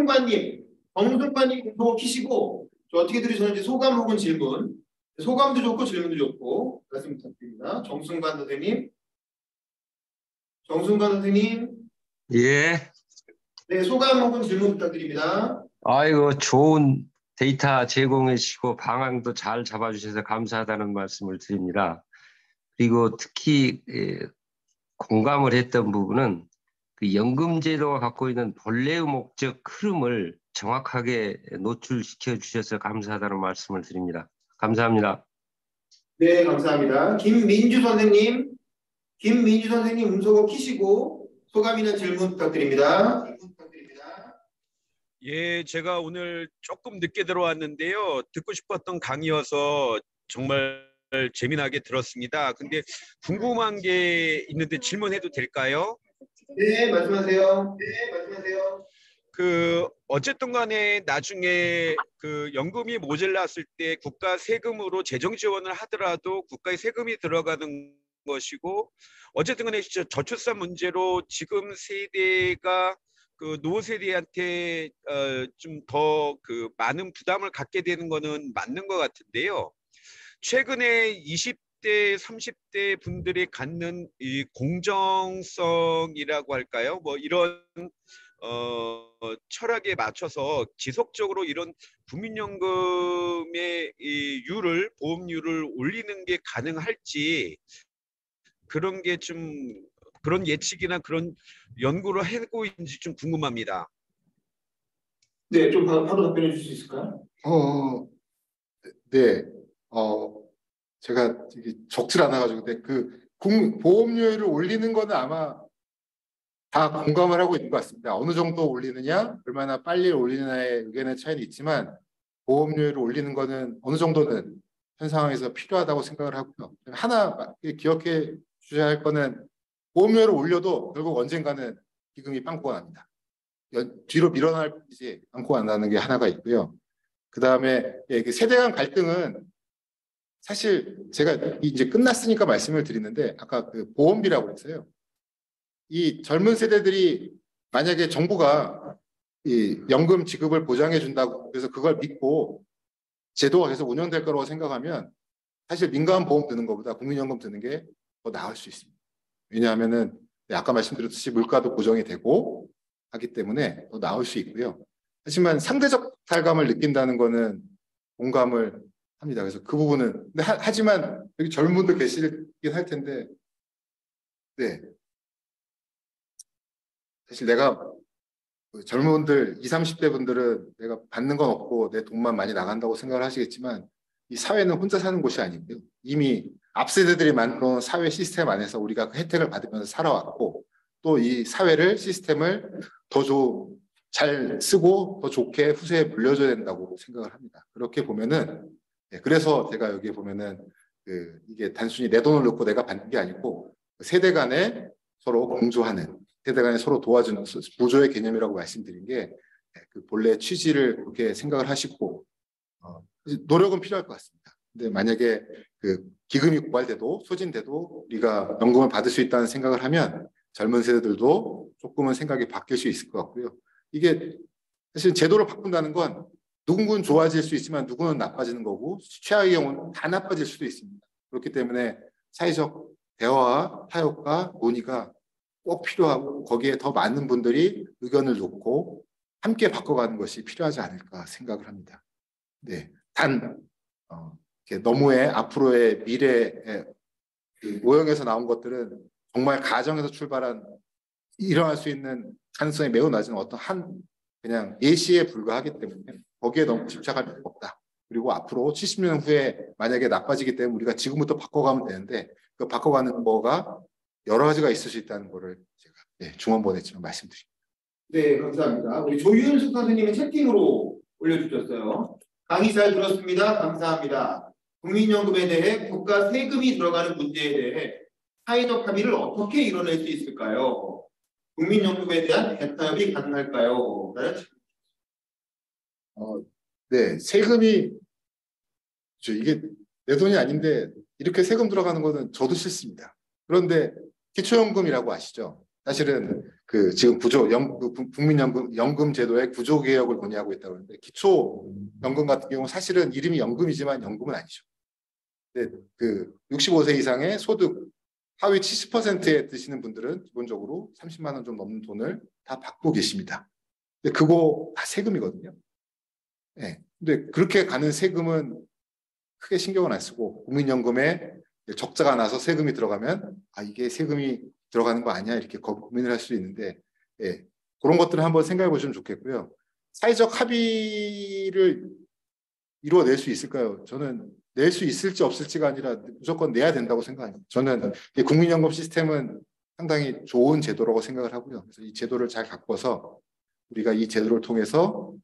정승관님 공보 키시고 어떻게 들으셨는지 소감 혹은 질문, 소감도 좋고 질문도 좋고 말씀 부탁드립니다. 정승관 선생님. 예. 네, 소감 혹은 질문 부탁드립니다. 아이고, 좋은 데이터 제공해 주시고 방향도 잘 잡아주셔서 감사하다는 말씀을 드립니다. 그리고 특히 공감을 했던 부분은 그 연금제도가 갖고 있는 본래의 목적 흐름을 정확하게 노출시켜 주셔서 감사하다는 말씀을 드립니다. 감사합니다. 네, 감사합니다. 김민주 선생님 음소거 키시고 소감 있는 질문 부탁드립니다. 예, 제가 오늘 조금 늦게 들어왔는데요. 듣고 싶었던 강의여서 정말 재미나게 들었습니다. 근데 궁금한 게 있는데 질문해도 될까요? 네, 말씀하세요. 어쨌든 간에 나중에 그 연금이 모자랐을 때 국가 세금으로 재정 지원을 하더라도 국가의 세금이 들어가는 것이고, 어쨌든 간에 저출산 문제로 지금 세대가 그 노후 세대한테 좀 더 그 많은 부담을 갖게 되는 거는 맞는 것 같은데요. 최근에 20대, 30대 분들이 갖는 이 공정성이라고 할까요? 뭐 이런 철학에 맞춰서 지속적으로 이런 국민연금의 이 보험료를 올리는 게 가능할지, 그런 게 좀 그런 예측이나 그런 연구를 하고 있는지 좀 궁금합니다. 네, 좀 바로 답변해 주실 수 있을까요? 네. 제가 적질 않아가지고 근데 보험료를 올리는 거는 아마 다 공감을 하고 있는 것 같습니다. 어느 정도 올리느냐, 얼마나 빨리 올리느냐의 의견의 차이는 있지만 보험료를 올리는 거는 어느 정도는 현 상황에서 필요하다고 생각을 하고요. 하나 기억해 주셔야 할 거는 보험료를 올려도 결국 언젠가는 기금이 빵꾸가 납니다. 뒤로 밀어나지 않고 안나는 게 하나가 있고요. 그 다음에 세대 간 갈등은 사실 제가 이제 끝났으니까 말씀을 드리는데 아까 그 보험비라고 했어요. 이 젊은 세대들이 만약에 정부가 이 연금 지급을 보장해 준다고 그래서 그걸 믿고 제도가 계속 운영될 거라고 생각하면 사실 민간 보험 드는 것보다 국민연금 드는 게 더 나을 수 있습니다. 왜냐하면은 아까 말씀드렸듯이 물가도 고정이 되고 하기 때문에 더 나을 수 있고요. 하지만 상대적 탈감을 느낀다는 거는 공감을 합니다. 그래서 그 부분은 근데 하지만 여기 젊은 분들 계시긴 할 텐데 네. 사실 내가 젊은 분들 20, 30대 분들은 내가 받는 건 없고 내 돈만 많이 나간다고 생각을 하시겠지만 이 사회는 혼자 사는 곳이 아니고요. 이미 앞 세대들이 만들어놓은 사회 시스템 안에서 우리가 그 혜택을 받으면서 살아왔고 또 이 사회를 시스템을 더 잘 쓰고 더 좋게 후세에 물려줘야 된다고 생각을 합니다. 그렇게 보면은 그래서 제가 여기 보면은 이게 단순히 내 돈을 넣고 내가 받는 게 아니고 세대 간에 서로 공조하는 세대 간에 서로 도와주는 보조의 개념이라고 말씀드린 게 그 본래 취지를 그렇게 생각을 하시고 노력은 필요할 것 같습니다. 근데 만약에 그 기금이 고갈돼도 소진돼도 우리가 연금을 받을 수 있다는 생각을 하면 젊은 세대들도 조금은 생각이 바뀔 수 있을 것 같고요. 이게 사실 제도를 바꾼다는 건 누군가는 좋아질 수 있지만 누구는 나빠지는 거고 최악의 경우는 다 나빠질 수도 있습니다. 그렇기 때문에 사회적 대화와 타협과 논의가 꼭 필요하고 거기에 더 많은 분들이 의견을 놓고 함께 바꿔가는 것이 필요하지 않을까 생각을 합니다. 네, 너무의 앞으로의 미래의 모형에서 나온 것들은 정말 가정에서 출발한 일어날 수 있는 가능성이 매우 낮은 어떤 그냥 예시에 불과하기 때문에 거기에 너무 집착할 필요가 없다. 그리고 앞으로 70년 후에 만약에 나빠지기 때문에 우리가 지금부터 바꿔가면 되는데 그 바꿔가는 거가 여러 가지가 있을 수 있다는 거를 제가 중원본에지만 말씀드립니다. 네, 감사합니다. 우리 조윤숙 선생님은 채팅으로 올려주셨어요. 강의 잘 들었습니다. 감사합니다. 국민연금에 대해 국가 세금이 들어가는 문제에 대해 사회적 합의를 어떻게 이뤄낼 수 있을까요? 국민연금에 대한 대타협이 가능할까요? 네, 세금이 이게 내 돈이 아닌데 이렇게 세금 들어가는 거는 저도 싫습니다. 그런데 기초연금이라고 아시죠? 사실은 그 지금 국민연금 제도의 구조 개혁을 논의하고 있다고 하는데 기초연금 같은 경우는 사실은 이름이 연금이지만 연금은 아니죠. 근데 그 65세 이상의 소득 하위 70%에 드시는 분들은 기본적으로 30만 원 좀 넘는 돈을 다 받고 계십니다. 근데 그거 다 세금이거든요. 네. 근데 그렇게 가는 세금은 크게 신경을 안 쓰고 국민연금에 적자가 나서 세금이 들어가면 이게 세금이 들어가는 거 아니야 이렇게 고민을 할 수 있는데 그런 것들을 한번 생각해 보시면 좋겠고요. 사회적 합의를 이루어낼 수 있을까요? 저는 낼 수 있을지 없을지가 아니라 무조건 내야 된다고 생각합니다. 저는 국민연금 시스템은 상당히 좋은 제도라고 생각을 하고요. 그래서 이 제도를 잘 바꿔서 우리가 이 제도를 통해서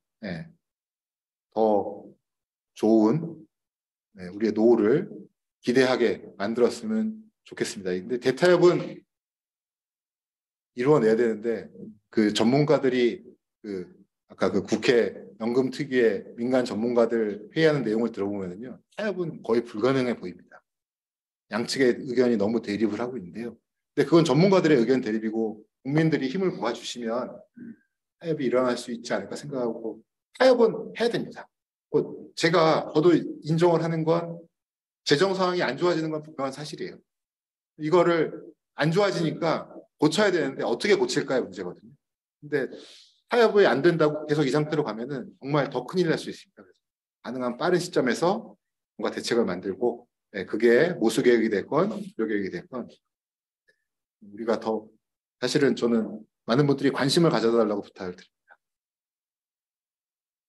더 좋은 우리의 노후를 기대하게 만들었으면 좋겠습니다. 근데 대타협은 이루어내야 되는데 그 전문가들이 아까 그 국회 연금특위의 민간 전문가들 회의하는 내용을 들어보면요, 타협은 거의 불가능해 보입니다. 양측의 의견이 너무 대립을 하고 있는데요. 근데 그건 전문가들의 의견 대립이고 국민들이 힘을 모아주시면 타협이 일어날 수 있지 않을까 생각하고 타협은 해야 됩니다. 저도 인정을 하는 건 재정 상황이 안 좋아지는 건 분명한 사실이에요. 이거를 안 좋아지니까 고쳐야 되는데 어떻게 고칠까의 문제거든요. 근데 타협이 안 된다고 계속 이 상태로 가면은 정말 더 큰일 날 수 있습니다. 그래서 가능한 빠른 시점에서 뭔가 대책을 만들고 그게 모수계획이 됐건 주요계획이 됐건 우리가 더 사실은 저는 많은 분들이 관심을 가져달라고 부탁을 드립니다.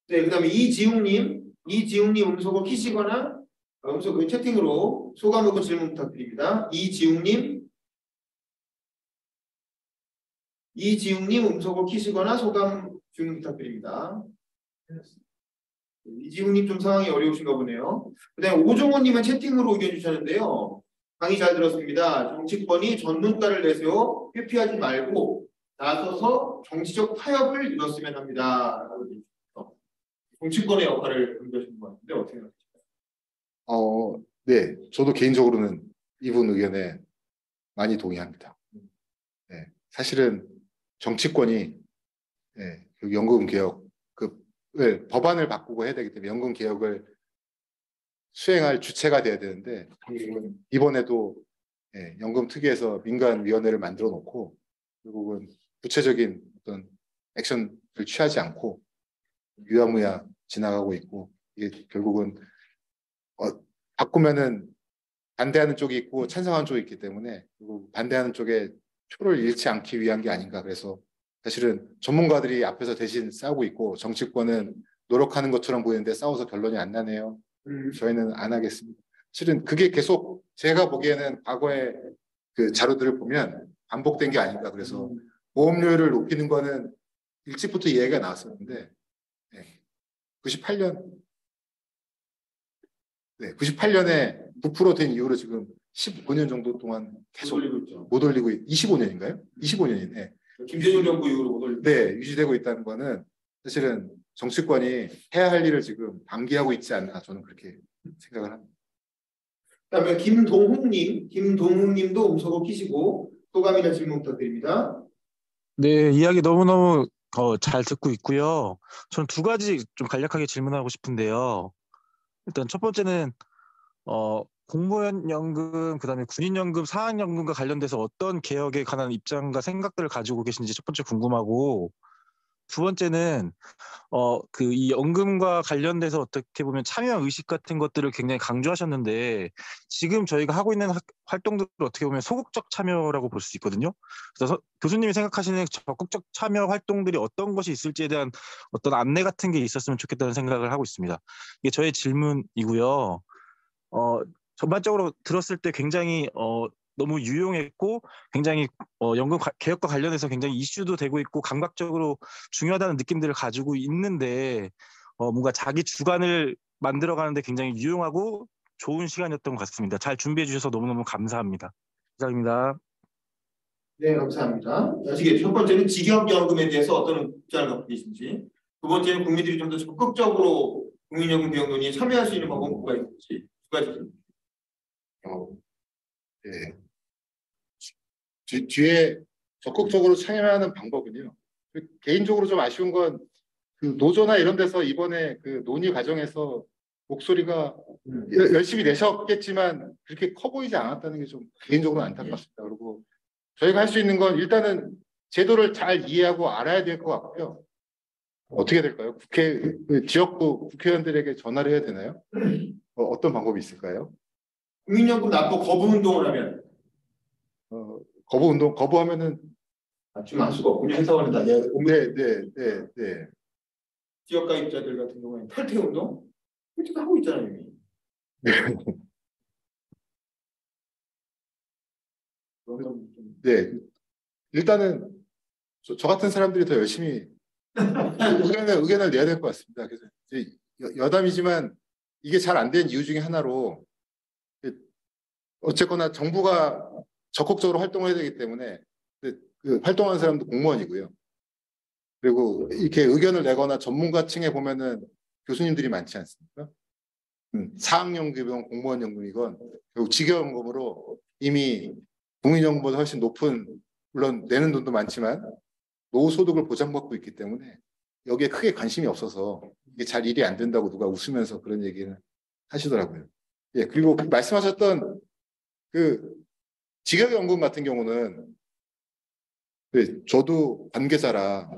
네, 그다음에 이지웅님 음소거 키시거나 음소거 채팅으로 소감 혹은 질문 부탁드립니다. 이지웅님 음소거 키시거나 소감 질문 부탁드립니다. 이지웅님 좀 상황이 어려우신가 보네요. 그다음에 오종호님은 채팅으로 의견 주셨는데요. 강의 잘 들었습니다. 정치권이 전문가를 내세워 회피하지 말고 나서서 정치적 타협을 이뤘으면 합니다. 정치권의 역할을 연구하시는 것 같은데 어떻게 생각하십니까? 네, 저도 개인적으로는 이분 의견에 많이 동의합니다. 네, 사실은 정치권이 그 연금 개혁, 법안을 바꾸고 해야 되기 때문에 연금 개혁을 수행할 주체가 돼야 되는데 이번에도 연금 특위에서 민간위원회를 만들어 놓고 결국은 구체적인 어떤 액션을 취하지 않고 유야무야 지나가고 있고 이게 결국은 바꾸면은 반대하는 쪽이 있고 찬성하는 쪽이 있기 때문에 그리고 반대하는 쪽에 표를 잃지 않기 위한 게 아닌가. 그래서 사실은 전문가들이 앞에서 대신 싸우고 있고 정치권은 노력하는 것처럼 보이는데 싸워서 결론이 안 나네요. 저희는 안 하겠습니다. 실은 그게 계속 제가 보기에는 과거의 그 자료들을 보면 반복된 게 아닌가. 그래서 보험료를 높이는 거는 일찍부터 이야기가 나왔었는데 98년에 9% 된 이후로 지금 15년 정도 동안 계속 못 올리고 25년인가요? 25년이네. 김대중 정부 이후로 못 올리고 유지되고 있다는 거는 사실은 정치권이 해야 할 일을 지금 방기하고 있지 않나 저는 그렇게 생각을 합니다. 그다음에 김동훈님도 음소거 키시고 소감이나 질문 부탁드립니다. 네, 이야기 너무너무 잘 듣고 있고요. 저는 두 가지 좀 간략하게 질문하고 싶은데요. 일단 첫 번째는 공무원 연금, 그다음에 군인연금, 사학연금과 관련돼서 어떤 개혁에 관한 입장과 생각들을 가지고 계신지 첫 번째 궁금하고, 두 번째는 이 연금과 관련돼서 어떻게 보면 참여 의식 같은 것들을 굉장히 강조하셨는데 지금 저희가 하고 있는 활동들을 어떻게 보면 소극적 참여라고 볼 수 있거든요. 그래서 교수님이 생각하시는 적극적 참여 활동들이 어떤 것이 있을지에 대한 어떤 안내 같은 게 있었으면 좋겠다는 생각을 하고 있습니다. 이게 저의 질문이고요. 전반적으로 들었을 때 굉장히 너무 유용했고 굉장히 연금 개혁과 관련해서 굉장히 이슈도 되고 있고 감각적으로 중요하다는 느낌들을 가지고 있는데 뭔가 자기 주관을 만들어가는데 굉장히 유용하고 좋은 시간이었던 것 같습니다. 잘 준비해 주셔서 너무너무 감사합니다. 감사합니다. 네, 감사합니다. 아시겠죠? 첫 번째는 직역연금에 대해서 어떤 입장을 갖고 계신지, 두 번째는 국민들이 좀 더 적극적으로 국민연금 개혁 논의에 참여할 수 있는 방법이 있을지 두 가지. 뒤에 적극적으로 참여하는 방법은요. 개인적으로 좀 아쉬운 건 그 노조나 이런 데서 이번에 그 논의 과정에서 목소리가 열심히 내셨겠지만 그렇게 커 보이지 않았다는 게 좀 개인적으로 안타깝습니다. 그리고 저희가 할 수 있는 건 일단은 제도를 잘 이해하고 알아야 될 것 같고요. 어떻게 될까요? 그 지역구 국회의원들에게 전화를 해야 되나요? 어떤 방법이 있을까요? 국민연금 납부 거부 운동을 하면 거부하면은 지금 할 수가 없군요. 회사원은 다 네. 지역 가입자들 같은 경우에는 탈퇴 운동 이렇게 하고 있잖아요. 이미. 네. 일단은 저 같은 사람들이 더 열심히 의견을 내야 될 것 같습니다. 그래서 이제 여담이지만 이게 잘 안 된 이유 중에 하나로 어쨌거나 정부가 적극적으로 활동을 해야 되기 때문에 그 활동하는 사람도 공무원이고요. 그리고 이렇게 의견을 내거나 전문가층에 보면은 교수님들이 많지 않습니까? 4학년급이건 공무원연금이건 결국 직여연금으로 이미 국민연금보다 훨씬 높은, 물론 내는 돈도 많지만 노후소득을 보장받고 있기 때문에 여기에 크게 관심이 없어서 이게 잘 일이 안 된다고 누가 웃으면서 그런 얘기를 하시더라고요. 예, 그리고 말씀하셨던 그 직여연금 같은 경우는 저도 관계자라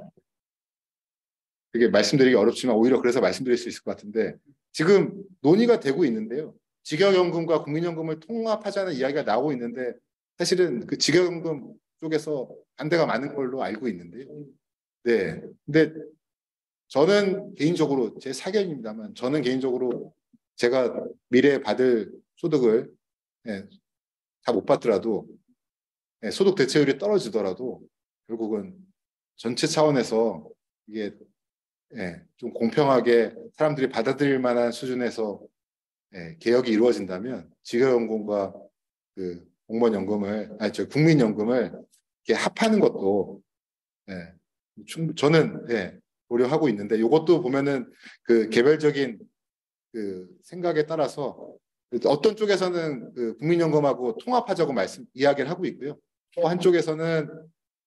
되게 말씀드리기 어렵지만 오히려 그래서 말씀드릴 수 있을 것 같은데 지금 논의가 되고 있는데요. 직여연금과 국민연금을 통합하자는 이야기가 나오고 있는데 사실은 그 직여연금 쪽에서 반대가 많은 걸로 알고 있는데요. 네. 근데 저는 개인적으로 제 사견입니다만 저는 개인적으로 제가 미래에 받을 소득을 다 못 받더라도 소득 대체율이 떨어지더라도 결국은 전체 차원에서 이게 좀 공평하게 사람들이 받아들일 만한 수준에서 개혁이 이루어진다면 직여연금과 그 공무원연금을 국민연금을 이렇게 합하는 것도 저는 고려하고 있는데 이것도 보면은 그 개별적인 그 생각에 따라서 어떤 쪽에서는 그 국민연금하고 통합하자고 이야기를 하고 있고요. 또 한쪽에서는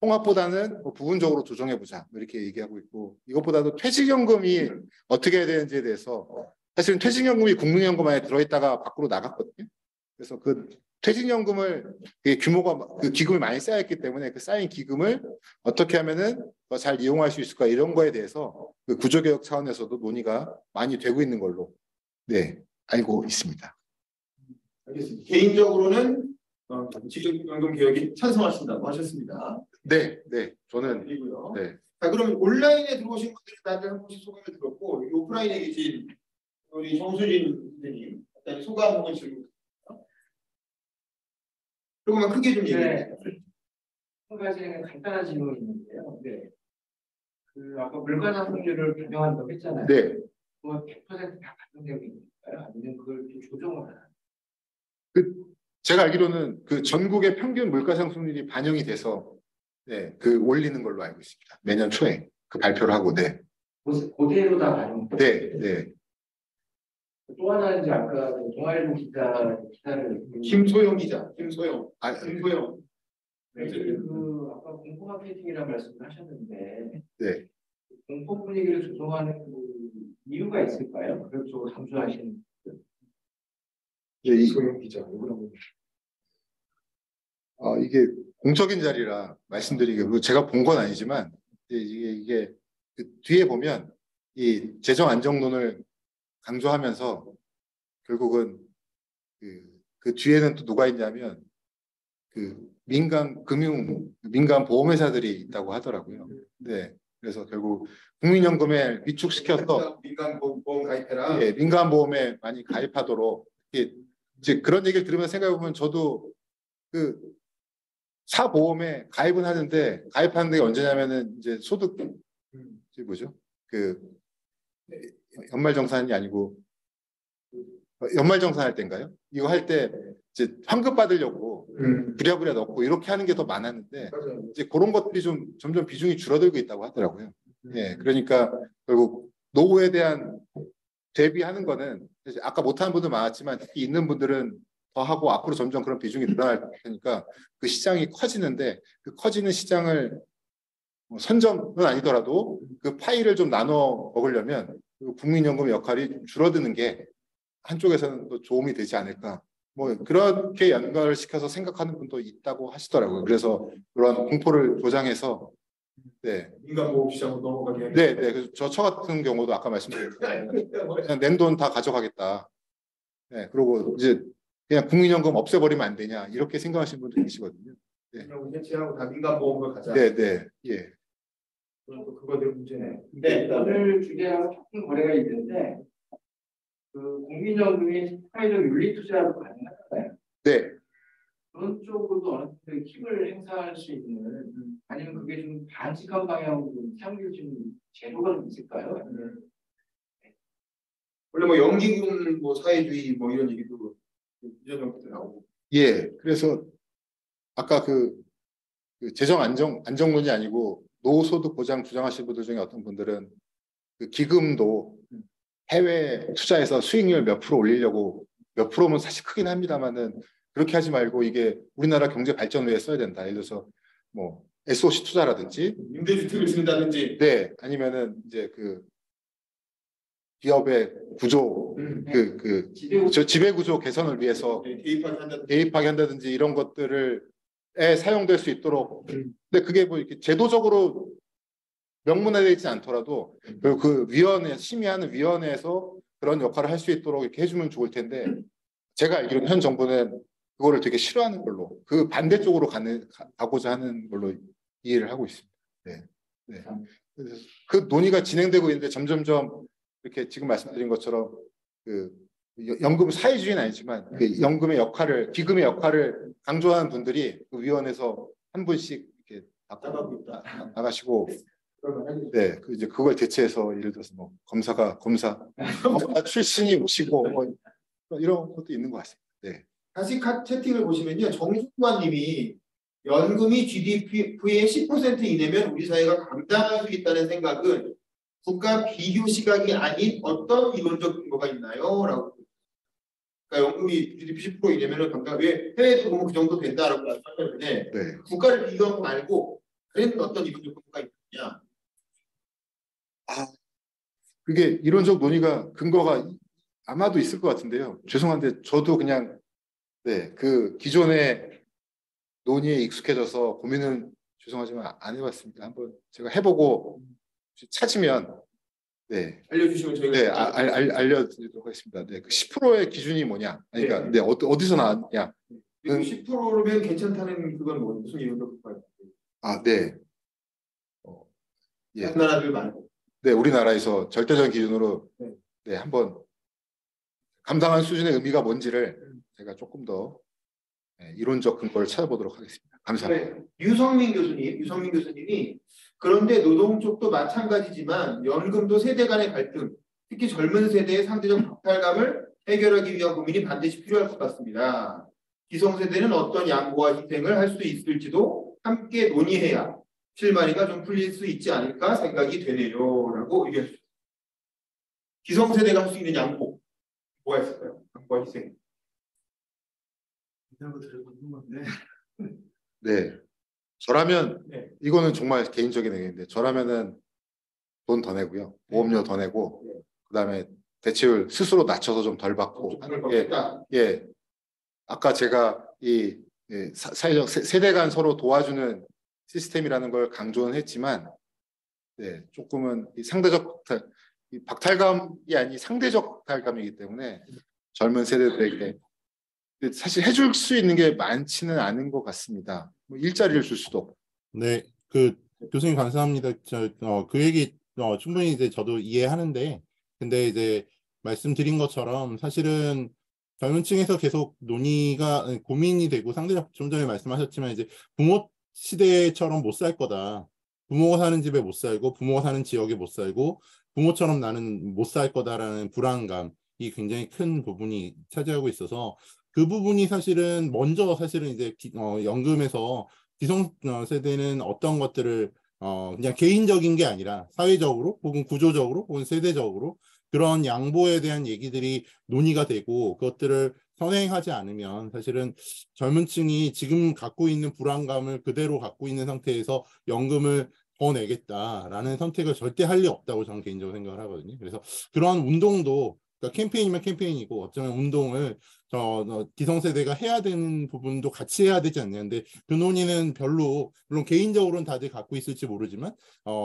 통합보다는 뭐 부분적으로 조정해보자 이렇게 얘기하고 있고 이것보다도 퇴직연금이 어떻게 해야 되는지에 대해서 사실은 퇴직연금이 국민연금 안에 들어있다가 밖으로 나갔거든요. 그래서 그 퇴직연금을 규모가 그 기금이 많이 쌓였기 때문에 그 쌓인 기금을 어떻게 하면은 더 잘 이용할 수 있을까 이런 거에 대해서 그 구조개혁 차원에서도 논의가 많이 되고 있는 걸로 알고 있습니다. 알겠습니다. 개인적으로는 직접연금 개혁이 찬성하신다고 하셨습니다. 네, 저는 그리고요. 네. 자, 그러면 온라인에 들어오신 분들은 다들 한 번씩 소감을 들었고 오프라인에 계신 우리 정수진 선생님 일단 소감 한번 질문. 조금만 크게 좀 얘기해 주세요. 한 가지는 간단한 질문이 있는데요. 그 아까 물가상승률을 반영한다고 했잖아요. 네. 그건 100%다 반영되고 있을까요? 아니면 그걸 좀 조정을 하나요? 제가 알기로는 그 전국의 평균 물가상승률이 반영이 돼서 그 올리는 걸로 알고 있습니다. 매년 초에 그 발표를 하고 그대로 다 반영. 네. 또 하나는 이제 아까 동아일보 기사를 김소영 기자, 김소영. 그 아까 공포 마케팅이라는 말씀을 하셨는데 네. 공포 분위기를 조성하는 그 이유가 있을까요? 그걸 좀 강조하시는. 김소영 기자. 이게 공적인 자리라 말씀드리기 제가 본 건 아니지만 이게 그 뒤에 보면 이 재정 안정론을 강조하면서 결국은 그 뒤에는 또 누가 있냐면 그 민간 보험회사들이 있다고 하더라고요. 네. 그래서 결국 국민연금에 위축시켜서 민간 보험 가입해라. 민간 보험에 많이 가입하도록 이제 그런 얘기를 들으면서 생각해 보면 저도 그 사보험에 가입은 하는데 가입하는 게 언제냐면은 이제 소득 뭐죠? 그 연말정산이 아니고 연말정산할 때인가요? 이거 할 때 이제 환급 받으려고 부랴부랴 넣고 이렇게 하는 게 더 많았는데 이제 그런 것들이 좀 점점 비중이 줄어들고 있다고 하더라고요. 그러니까 결국 노후에 대한 대비하는 거는 아까 못하는 분들 많았지만 특히 있는 분들은 더 하고 앞으로 점점 그런 비중이 늘어날 테니까 그 시장이 커지는데 그 커지는 시장을 선점은 아니더라도 그 파이를 좀 나눠 먹으려면 그 국민연금 역할이 좀 줄어드는 게 한쪽에서는 또 도움이 되지 않을까. 뭐 그렇게 연결을 시켜서 생각하는 분도 있다고 하시더라고요. 그래서 그런 공포를 조장해서 네. 민간보험 시장으로 넘어가게 하는. 네, 네. 그래서 저 같은 경우도 아까 말씀드렸죠. 그냥 낸 돈 다 가져가겠다. 네, 그리고 이제 그냥 국민연금 없애버리면 안 되냐 이렇게 생각하시는 분들 계시거든요. 네, 해체하고 다 민간보험으로 가자. 네, 네, 예. 그건 또 그거대로 문제네. 네, 오늘 주제랑 조금 거래가 있는데 그 국민연금이 사회적 윤리 투자로 가능하잖아요. 네, 그런 쪽으로도 어느 정도 힘을 행사할 수 있는 아니면 그게 좀 반칙한 방향으로 사용될 수 있는 제도가 좀 있을까요? 원래 뭐 영기군 뭐 사회주의 뭐 이런 얘기도 이전 정부 때 나오고. 예. 그래서 아까 그 재정 안정론이 아니고 노후소득 보장 주장하시는 분들 중에 어떤 분들은 그 기금도 해외 투자해서 수익률 몇 프로 올리려고 몇 프로면 사실 크긴 합니다만은 그렇게 하지 말고 이게 우리나라 경제 발전 위해 써야 된다. 예를 들어서 뭐 SOC 투자라든지 임대주택을 준다든지. 네, 아니면은 이제 그 기업의 구조 지배구조 개선을 위해서 대입하게 한다든지 이런 것들을 사용될 수 있도록. 근데 그게 뭐 이렇게 제도적으로 명문화되어 있지 않더라도 그 위원회 심의하는 위원회에서 그런 역할을 할 수 있도록 이렇게 해주면 좋을 텐데 제가 알기로는 현 정부는 그거를 되게 싫어하는 걸로 그 반대쪽으로 가고자 하는 걸로 이해를 하고 있습니다. 네. 네. 그래서 그 논의가 진행되고 있는데 점점점 이렇게 지금 말씀드린 것처럼 그 연금 사회주의는 아니지만 그 연금의 역할을 기금의 역할을 강조하는 분들이 그 위원회에서 한 분씩 이렇게 나가시고 네, 그 이제 그걸 대체해서 예를 들어서 뭐 검사 출신이 오시고 뭐 이런 것도 있는 것 같습니다. 네. 다시 채팅을 보시면요, 정수환님이 연금이 GDP의 10% 이내면 우리 사회가 감당할 수 있다는 생각은 국가 비교 시각이 아닌 어떤 이론적 근거가 있나요? 라고. 그러니까 연금이 GDP 10% 이내면 감당. 왜 해외에도 보면 그 정도 된다라고 말씀하셨는데 네. 국가를 비교한 거 말고 다른 어떤 이론적 근거가 있느냐? 그게 이론적 논의가 근거가 아마도 있을 것 같은데요. 죄송한데 저도 그냥 네, 그 기존의 논의에 익숙해져서 고민은 죄송하지만 안 해봤습니다. 한번 제가 해보고 찾으면 네 알려주시면 저희가 알려드리도록 하겠습니다. 네, 그 10%의 기준이 뭐냐? 아니, 그러니까 네, 어디서 나왔냐? 10%면 괜찮다는 그건 뭐 무슨 이유로 볼까요? 네. 다른 나라들 말고. 네, 우리나라에서 절대적 기준으로 네, 한번 감당한 수준의 의미가 뭔지를 제가 조금 더 이론적 근거를 찾아보도록 하겠습니다. 감사합니다. 네, 유성민 교수님이 그런데 노동 쪽도 마찬가지지만 연금도 세대 간의 갈등, 특히 젊은 세대의 상대적 박탈감을 해결하기 위한 고민이 반드시 필요할 것 같습니다. 기성세대는 어떤 양보와 희생을 할 수 있을지도 함께 논의해야 실마리가 좀 풀릴 수 있지 않을까 생각이 되네요. 라고 얘기하셨습니다. 기성세대가 할 수 있는 양보, 뭐가 있을까요? 양보와 희생. 네. 저라면 네. 이거는 정말 개인적인 의견인데 저라면은 돈 더 내고요. 보험료 더 내고 그다음에 대체율 스스로 낮춰서 좀 덜 받고 하는 게 아까 제가 이 사회적 세대 간 서로 도와주는 시스템이라는 걸 강조는 했지만 네, 조금은 이 상대적 박탈감이 아닌 상대적 박탈감이기 때문에 젊은 세대들에게 사실 해줄 수 있는 게 많지는 않은 것 같습니다. 뭐 일자리를 줄 수도 없고. 네, 그 교수님 감사합니다. 그 얘기 충분히 이제 저도 이해하는데, 근데 이제 말씀드린 것처럼 사실은 젊은 층에서 계속 논의가 고민이 되고 상대적 좀 전에 말씀하셨지만 이제 부모 시대처럼 못 살 거다. 부모가 사는 집에 못 살고 부모가 사는 지역에 못 살고 부모처럼 나는 못 살 거다라는 불안감이 굉장히 큰 부분이 차지하고 있어서 그 부분이 사실은 먼저 사실은 이제 연금에서 기성 세대는 어떤 것들을 그냥 개인적인 게 아니라 사회적으로 혹은 구조적으로 혹은 세대적으로 그런 양보에 대한 얘기들이 논의가 되고 그것들을 선행하지 않으면 사실은 젊은 층이 지금 갖고 있는 불안감을 그대로 갖고 있는 상태에서 연금을 더 내겠다라는 선택을 절대 할 리 없다고 저는 개인적으로 생각을 하거든요. 그래서 그런 운동도 그러니까 캠페인이면 캠페인이고 어쩌면 운동을 기성세대가 해야 되는 부분도 같이 해야 되지 않냐. 근데 그 논의는 별로 물론 개인적으로는 다들 갖고 있을지 모르지만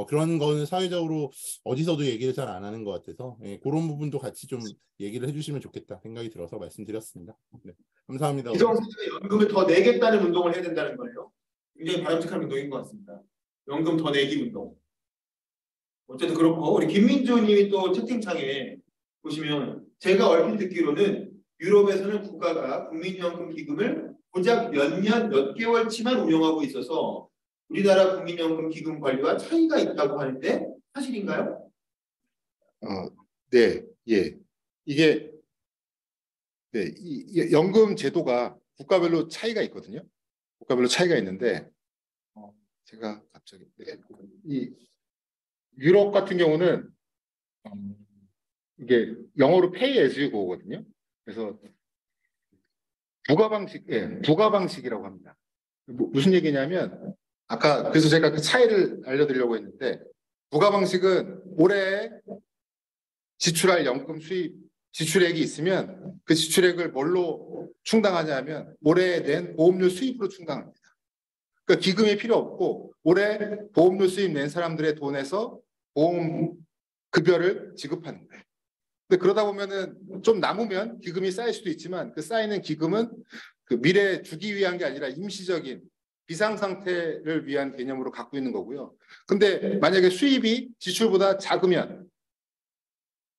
그런 거는 사회적으로 어디서도 얘기를 잘 안 하는 것 같아서 예, 그런 부분도 같이 좀 얘기를 해주시면 좋겠다 생각이 들어서 말씀드렸습니다. 네, 감사합니다. 기성세대가 연금을 더 내겠다는 운동을 해야 된다는 거예요. 굉장히 바람직한 운동인 것 같습니다. 연금 더 내기 운동. 어쨌든 그렇고 우리 김민주 님이 또 채팅창에 보시면 제가 얼핏 듣기로는 유럽에서는 국가가 국민연금 기금을 고작 몇 년, 몇 개월치만 운영하고 있어서 우리나라 국민연금 기금 관리와 차이가 있다고 하는데 사실인가요? 네, 예. 이게 네, 이 연금 제도가 국가별로 차이가 있거든요. 국가별로 차이가 있는데 제가 갑자기 네, 이 유럽 같은 경우는 이게 영어로 pay as you go거든요. 그래서 부가 방식이라고 합니다. 무슨 얘기냐면 아까 그래서 제가 그 차이를 알려드리려고 했는데 부가 방식은 올해 지출할 연금 수입 지출액이 있으면 그 지출액을 뭘로 충당하냐면 올해 낸 보험료 수입으로 충당합니다. 그러니까 기금이 필요 없고 올해 보험료 수입 낸 사람들의 돈에서 보험 급여를 지급하는 거예요. 근데 그러다 보면은 좀 남으면 기금이 쌓일 수도 있지만 그 쌓이는 기금은 그 미래에 주기 위한 게 아니라 임시적인 비상 상태를 위한 개념으로 갖고 있는 거고요. 근데 만약에 수입이 지출보다 작으면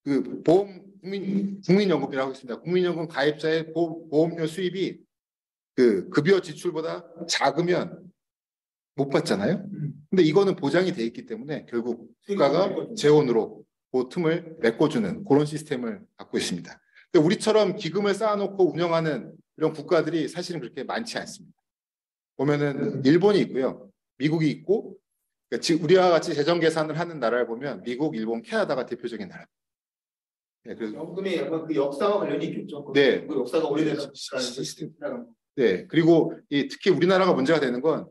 그 국민연금이라고 있습니다. 국민연금 가입자의 보험료 수입이 그 급여 지출보다 작으면 못 받잖아요. 근데 이거는 보장이 돼 있기 때문에 결국 국가가 재원으로 그 틈을 메꿔주는 그런 시스템을 갖고 있습니다. 근데 우리처럼 기금을 쌓아놓고 운영하는 이런 국가들이 사실은 그렇게 많지 않습니다. 보면은 일본이 있고요, 미국이 있고, 그러니까 우리와 같이 재정 계산을 하는 나라를 보면 미국, 일본, 캐나다가 대표적인 나라. 네, 그래서 연금의 약간 그 역사와 관련이 있겠죠. 네, 그 역사가 오래돼서 네, 그리고 특히 우리나라가 문제가 되는 건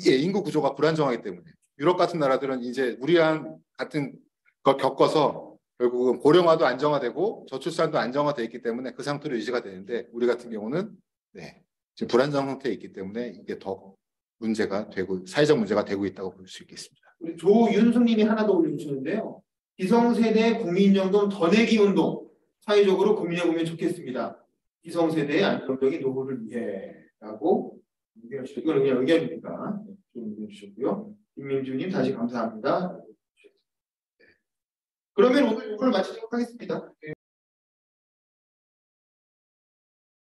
인구 구조가 불안정하기 때문에 유럽 같은 나라들은 이제 우리랑 같은 걸 겪어서 결국은 고령화도 안정화되고 저출산도 안정화되어 있기 때문에 그 상태로 유지가 되는데 우리 같은 경우는 네, 지금 불안정 상태에 있기 때문에 이게 더 문제가 되고 사회적 문제가 되고 있다고 볼 수 있겠습니다. 우리 조윤숙님이 하나 더 올려주시는데요. 기성세대 국민연금 더 내기 운동 사회적으로 고민해보면 좋겠습니다. 기성세대의 안정적인 노후를 위해라고 의견 주셨고 이건 그냥 의견이니까 좀 의견 주셨고요. 김민주님 다시 감사합니다. 그러면 오늘 이걸 마치도록 하겠습니다.